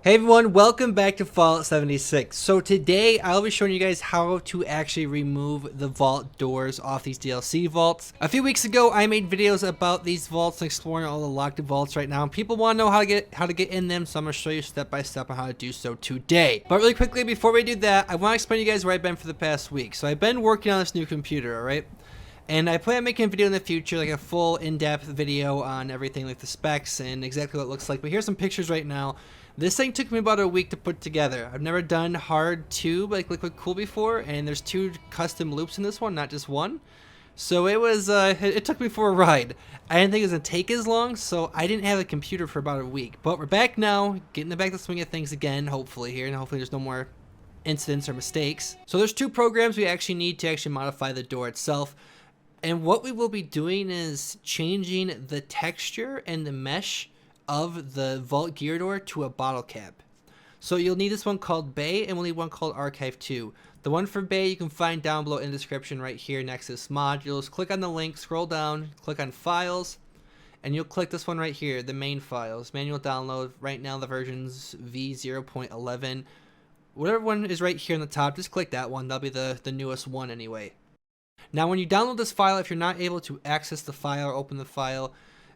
Hey everyone, welcome back to Fallout 76. So today I'll be showing you guys how to actually remove the vault doors off these DLC vaults. A few weeks ago I made videos about these vaults and exploring all the locked vaults right now, and people want to know how to get in them, so I'm going to show you step by step on how to do so today. But really quickly before we do that, I want to explain to you guys where I've been for the past week. So I've been working on this new computer, alright? And I plan on making a video in the future, like a full in-depth video on everything, like the specs and exactly what it looks like. But here's some pictures right now. This thing took me about a week to put together. I've never done hard tube like Liquid Cool before, and there's 2 custom loops in this one, not just one. So it was, it took me for a ride. I didn't think it was gonna take as long, so I didn't have a computer for about a week. But we're back now, getting the back to swing of things again, hopefully here, and hopefully there's no more incidents or mistakes. So there's 2 programs we actually need to actually modify the door itself. And what we will be doing is changing the texture and the mesh of the vault gear door to a bottle cap. So you'll need this one called Bay, and we'll need one called Archive 2. The one for Bay you can find down below in the description right here next to this mod. You'll just click on the link, scroll down, click on Files, and you'll click this one right here, the main files, manual download. Right now the version's V0.11. Whatever one is right here on the top, just click that one. That'll be the newest one anyway. Now when you download this file, if you're not able to access the file or open the file,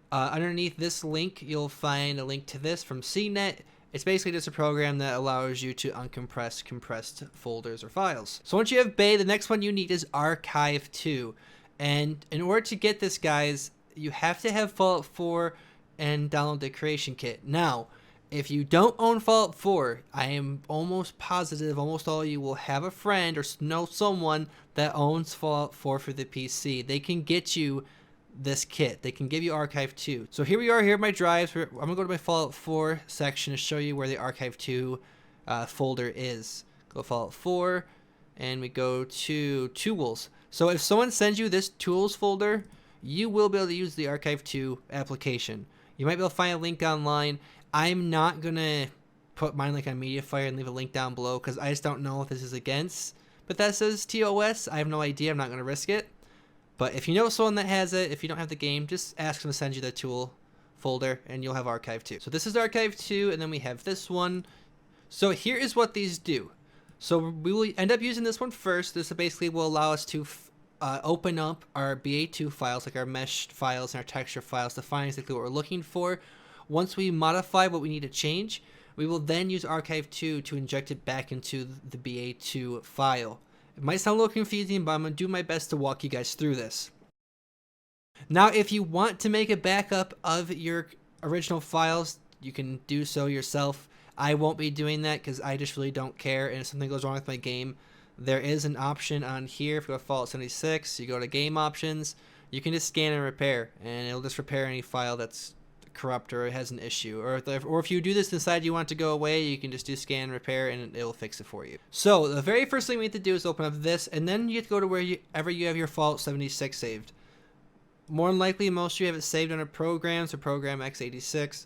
underneath this link you'll find a link to this from CNET. It's basically just a program that allows you to uncompress compressed folders or files. So once you have Bay, the next one you need is Archive 2. And in order to get this, guys, you have to have Fallout 4 and download the creation kit. Now, if you don't own Fallout 4, I am almost positive almost all of you will have a friend or know someone that owns Fallout 4 for the PC. They can get you this kit. They can give you Archive 2. So here we are, here are my drives. I'm going to go to my Fallout 4 section to show you where the Archive 2 folder is. Go Fallout 4, and we go to Tools. So if someone sends you this Tools folder, you will be able to use the Archive 2 application. You might be able to find a link online. I'm not going to put mine like on Mediafire and leave a link down below because I just don't know if this is against Bethesda's TOS. I have no idea. I'm not going to risk it. But if you know someone that has it, if you don't have the game, just ask them to send you the tool folder and you'll have Archive 2. So this is Archive 2, and then we have this one. So here is what these do. So we will end up using this one first. This basically will allow us to open up our BA2 files, like our mesh files and our texture files, to find exactly what we're looking for. Once we modify what we need to change, we will then use Archive 2 to inject it back into the BA2 file. It might sound a little confusing, but I'm going to do my best to walk you guys through this. Now, if you want to make a backup of your original files, you can do so yourself. I won't be doing that because I just really don't care, and if something goes wrong with my game, there is an option on here. If you go to Fallout 76, you go to Game Options, you can just scan and repair, and it'll just repair any file that's corrupt or has an issue. Or if you do this and decide you want it to go away, you can just do scan repair and it'll fix it for you. So the very first thing we need to do is open up this, and then you have to go to wherever you have your Fallout 76 saved. More than likely most of you have it saved under programs or program x86.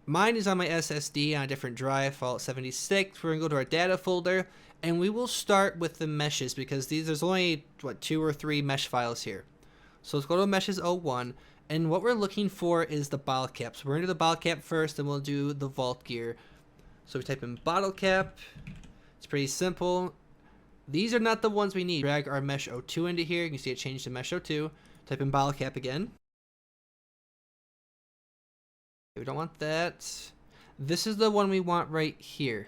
Mine is on my SSD on a different drive, Fallout 76. We're gonna go to our data folder, and we will start with the meshes because there's only 2 or 3 mesh files here. So let's go to meshes 01. And what we're looking for is the bottle cap. So we're going to do the bottle cap first, and we'll do the vault gear. So we type in bottle cap. It's pretty simple. These are not the ones we need. Drag our mesh 02 into here. You can see it changed to mesh 02. Type in bottle cap again. We don't want that. This is the one we want right here.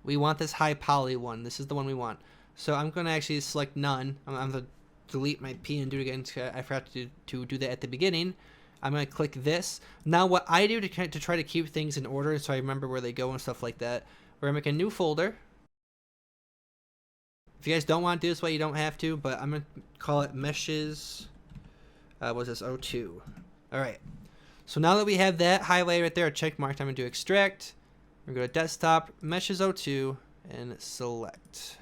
We want this high poly one. This is the one we want. So I'm going to actually select none. I'm going to delete my P and do it again. I forgot to do that at the beginning. I'm going to click this. Now what I do to try to keep things in order so I remember where they go and stuff like that, we're going to make a new folder. If you guys don't want to do this way, you don't have to, but I'm going to call it meshes, what was this, 02. Alright, so now that we have that highlighted right there, check marked, I'm going to do extract. We're going to go to desktop, meshes 02, and select.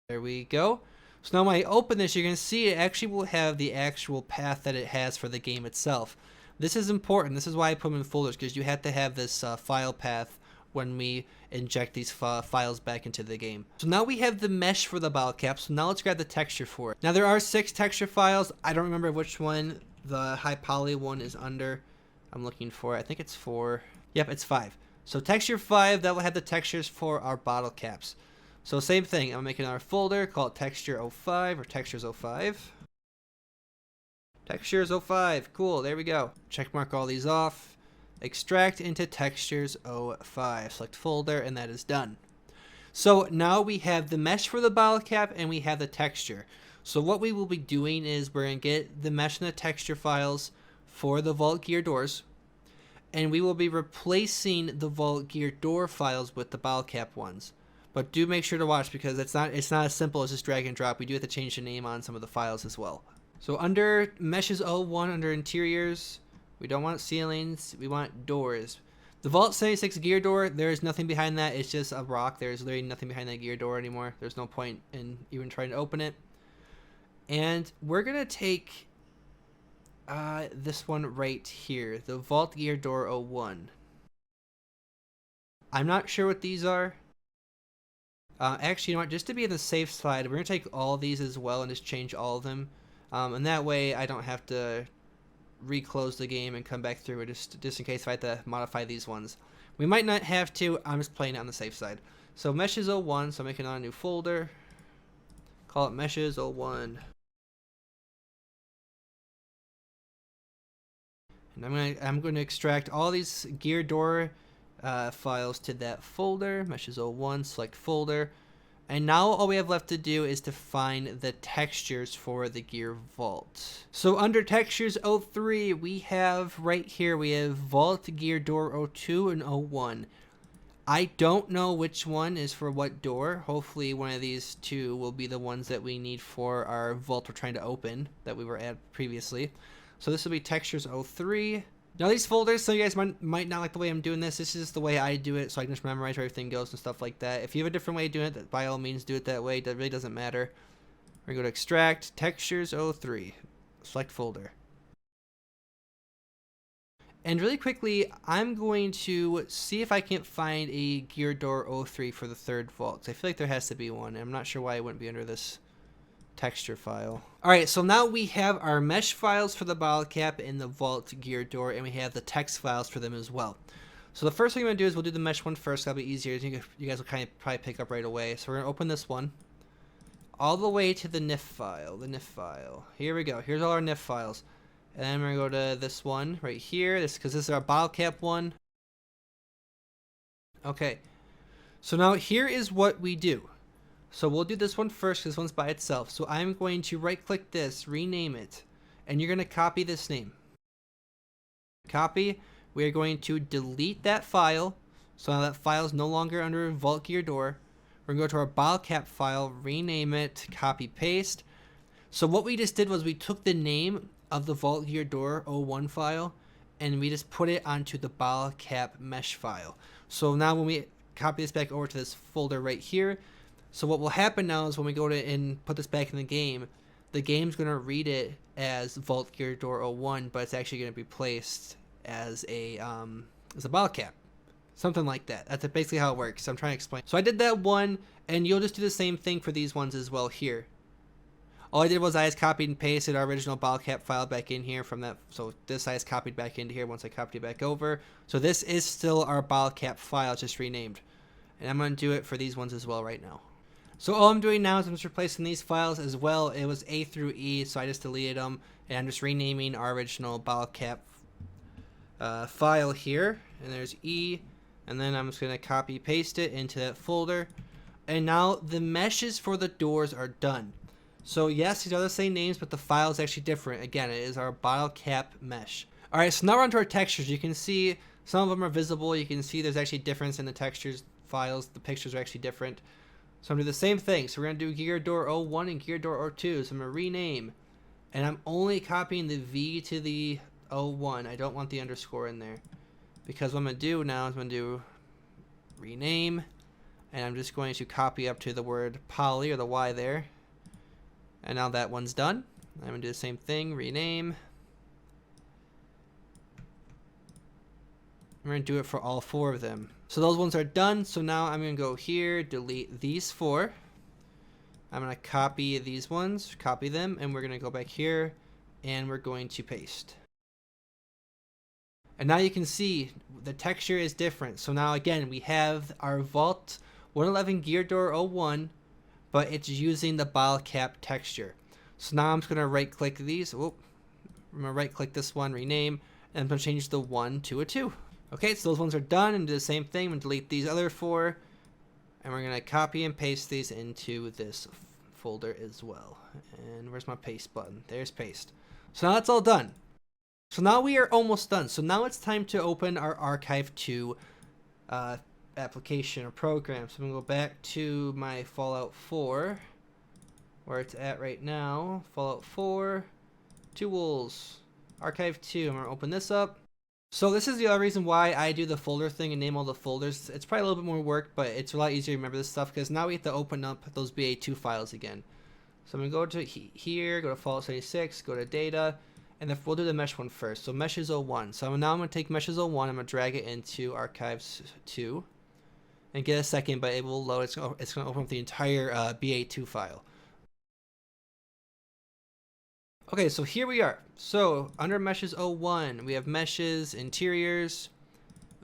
There we go. So now when I open this, you're going to see it actually will have the actual path that it has for the game itself. This is important. This is why I put them in folders, because you have to have this file path when we inject these files back into the game. So now we have the mesh for the bottle cap. So now let's grab the texture for it. Now there are 6 texture files. I don't remember which one the high poly one is under. I'm looking for, I think it's 4. Yep, it's 5. So texture 5, that will have the textures for our bottle caps. So same thing, I'm making our folder, call it texture 05 or textures 05. Textures 05, cool, there we go. Check mark all these off. Extract into textures 05. Select folder, and that is done. So now we have the mesh for the bottle cap and we have the texture. So what we will be doing is we're going to get the mesh and the texture files for the vault gear doors, and we will be replacing the vault gear door files with the bottle cap ones. But do make sure to watch, because it's not as simple as just drag and drop. We do have to change the name on some of the files as well. So under meshes 01, under interiors, we don't want ceilings, we want doors. The Vault 76 gear door, there is nothing behind that. It's just a rock. There's literally nothing behind that gear door anymore. There's no point in even trying to open it. And we're going to take this one right here, the Vault gear door 01. I'm not sure what these are. Actually, you know what? Just to be on the safe side, we're going to take all these as well and just change all of them. And that way I don't have to reclose the game and come back through it, just in case if I have to modify these ones. We might not have to. I'm just playing it on the safe side. So meshes 01, so I'm making a new folder. Call it meshes 01. And I'm going to extract all these gear door files to that folder, meshes 01, select folder. And now all we have left to do is to find the textures for the gear vault. So under textures 03, we have right here, we have vault gear door 02 and 01. I don't know which one is for what door. Hopefully one of these two will be the ones that we need for our vault we're trying to open that we were at previously. So this will be textures 03. Now these folders, so you guys might not like the way I'm doing this. This is the way I do it, so I can just memorize where everything goes and stuff like that. If you have a different way of doing it, by all means do it that way. That really doesn't matter. We're going to go to extract, textures 03, select folder. And really quickly, I'm going to see if I can't find a gear door 03 for the third vault. I feel like there has to be one. I'm not sure why it wouldn't be under this texture file. Alright, so now we have our mesh files for the bottle cap and the vault gear door, and we have the text files for them as well. So the first thing I'm going to do is we'll do the mesh one first. That'll be easier. You guys will kind of probably pick up right away. So we're going to open this one all the way to the NIF file. Here we go. Here's all our NIF files. And then we're going to go to this one right here, because this is our bottle cap one. Okay, so now here is what we do. So we'll do this one first because this one's by itself. So I'm going to right click this, rename it, and you're going to copy this name. Copy. We are going to delete that file. So now that file is no longer under Vault Gear Door. We're going to go to our bottle cap file, rename it, copy paste. So what we just did was we took the name of the Vault Gear Door 01 file and we just put it onto the bottle cap mesh file. So now when we copy this back over to this folder right here, so what will happen now is when we go to and put this back in the game's going to read it as Vault Gear Door 01, but it's actually going to be placed as a bottle cap. Something like that. That's basically how it works. So I'm trying to explain. So I did that one, and you'll just do the same thing for these ones as well here. All I did was I just copied and pasted our original bottle cap file back in here from that. So this I just copied back into here once I copied it back over. So this is still our bottle cap file, just renamed. And I'm going to do it for these ones as well right now. So all I'm doing now is I'm just replacing these files as well. It was A through E, so I just deleted them. And I'm just renaming our original bottle cap file here. And there's E. And then I'm just going to copy paste it into that folder. And now the meshes for the doors are done. So yes, these are the same names, but the file is actually different. Again, it is our bottle cap mesh. Alright, so now we're onto our textures. You can see some of them are visible. You can see there's actually a difference in the textures files. The pictures are actually different. So I'm going to do the same thing. So we're going to do Gear Door 01 and Gear Door 02. So I'm going to rename. And I'm only copying the V to the 01. I don't want the underscore in there. Because what I'm going to do now is I'm going to do rename. And I'm just going to copy up to the word poly or the Y there. And now that one's done. I'm going to do the same thing. Rename. We're going to do it for all 4 of them. So those ones are done. So now I'm going to go here, delete these 4. I'm going to copy these ones, copy them, and we're going to go back here, and we're going to paste. And now you can see the texture is different. So now again, we have our Vault 111 Gear Door 01, but it's using the bottle cap texture. So now I'm just gonna right click these. Whoop. I'm gonna right click this one, rename, and I'm gonna change the 1 to a 2. Okay, so those ones are done, and do the same thing. I'm gonna delete these other 4, and we're gonna copy and paste these into this folder as well. And where's my paste button? There's paste. So now that's all done. So now we are almost done. So now it's time to open our Archive 2 application or program. So I'm gonna go back to my Fallout 4, where it's at right now. Fallout 4, Tools, Archive 2. I'm gonna open this up. So this is the other reason why I do the folder thing and name all the folders. It's probably a little bit more work, but it's a lot easier to remember this stuff because now we have to open up those BA2 files again. So I'm gonna go to here, go to Fallout 76, go to data, and we'll do the mesh one first. So meshes 01. So now I'm gonna take meshes 01, I'm gonna drag it into Archives 2, and get a second, but it will load. It's gonna open up the entire BA2 file. Okay, so here we are. So under meshes 01, we have meshes, interiors,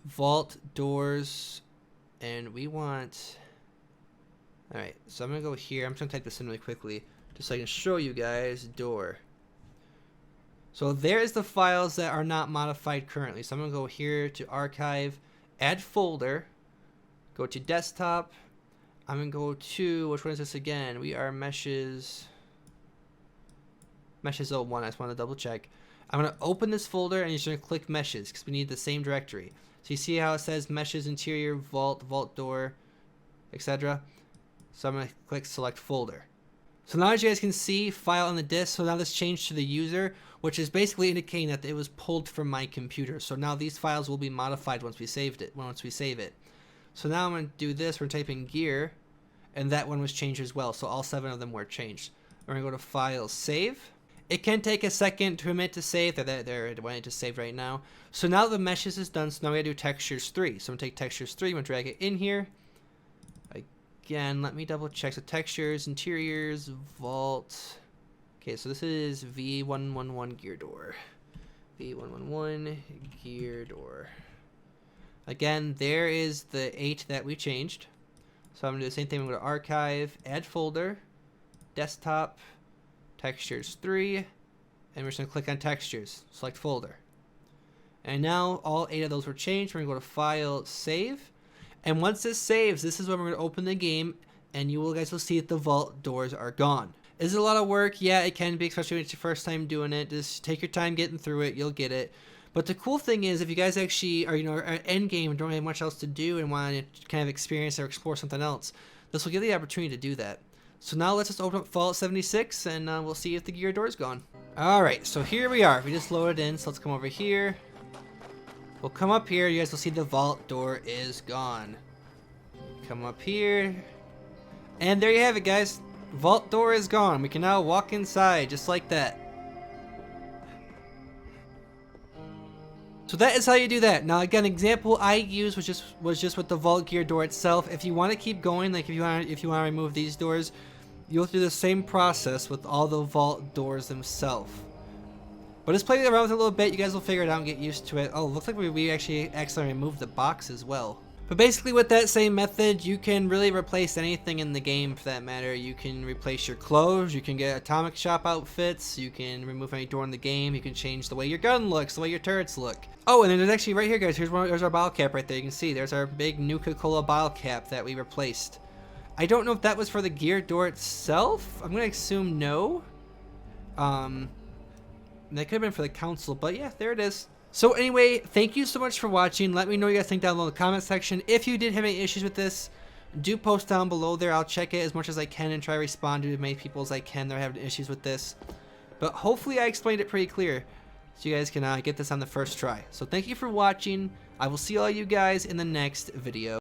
vault, doors, and we want, all right, so I'm gonna go here. I'm just gonna type this in really quickly just so I can show you guys door. So there's the files that are not modified currently. So I'm gonna go here to archive, add folder, go to desktop. I'm gonna go to, which one is this again? We are meshes 01. I just want to double check. I'm going to open this folder and you're just going to click meshes because we need the same directory. So you see how it says meshes, interior, vault, vault door, etc. So I'm going to click select folder. So now as you guys can see, file on the disk. So now this changed to the user, which is basically indicating that it was pulled from my computer. So now these files will be modified once we save it. So now I'm going to do this. We're typing gear, and that one was changed as well. So all 7 of them were changed. We're going to go to File, Save. It can take a second to permit to save. There, it went to save right now. So now the meshes is done. So now we gotta do textures 3. So I'm gonna take textures 3. I'm gonna drag it in here. Again, let me double check. So textures, interiors, vault. Okay, so this is V111 gear door. V111 gear door. Again, there is the 8 that we changed. So I'm gonna do the same thing. I'm gonna archive, add folder, desktop, textures 3, and we're just going to click on textures, select folder. And now all 8 of those were changed. We're going to go to File, Save, and once this saves, this is when we're going to open the game, and you guys will see that the vault doors are gone. Is it a lot of work? Yeah, it can be, especially when it's your first time doing it. Just take your time getting through it, you'll get it. But the cool thing is, if you guys actually are, at end game and don't have much else to do and want to kind of experience or explore something else, this will give you the opportunity to do that. So now let's just open up Fallout 76 and we'll see if the gear door's gone. Alright, so here we are. We just loaded in, so let's come over here. We'll come up here. You guys will see the vault door is gone. Come up here. And there you have it, guys. Vault door is gone. We can now walk inside just like that. So that is how you do that. Now again, example I used was just with the vault gear door itself. If you want to keep going, like if you want to remove these doors, you'll do the same process with all the vault doors themselves. But just play around with it a little bit. You guys will figure it out and get used to it. Oh, looks like we actually accidentally removed the box as well. But basically with that same method, you can really replace anything in the game for that matter. You can replace your clothes, you can get atomic shop outfits, you can remove any door in the game, you can change the way your gun looks, the way your turrets look. Oh, and then there's actually right here, guys, there's our bottle cap right there. You can see there's our big Nuka-Cola bottle cap that we replaced. I don't know if that was for the gear door itself. I'm going to assume no. That could have been for the council, but yeah, there it is. So anyway, thank you so much for watching. Let me know what you guys think down below in the comment section. If you did have any issues with this, do post down below there. I'll check it as much as I can and try to respond to as many people as I can that are having issues with this. But hopefully I explained it pretty clear so you guys can get this on the first try. So thank you for watching. I will see all you guys in the next video.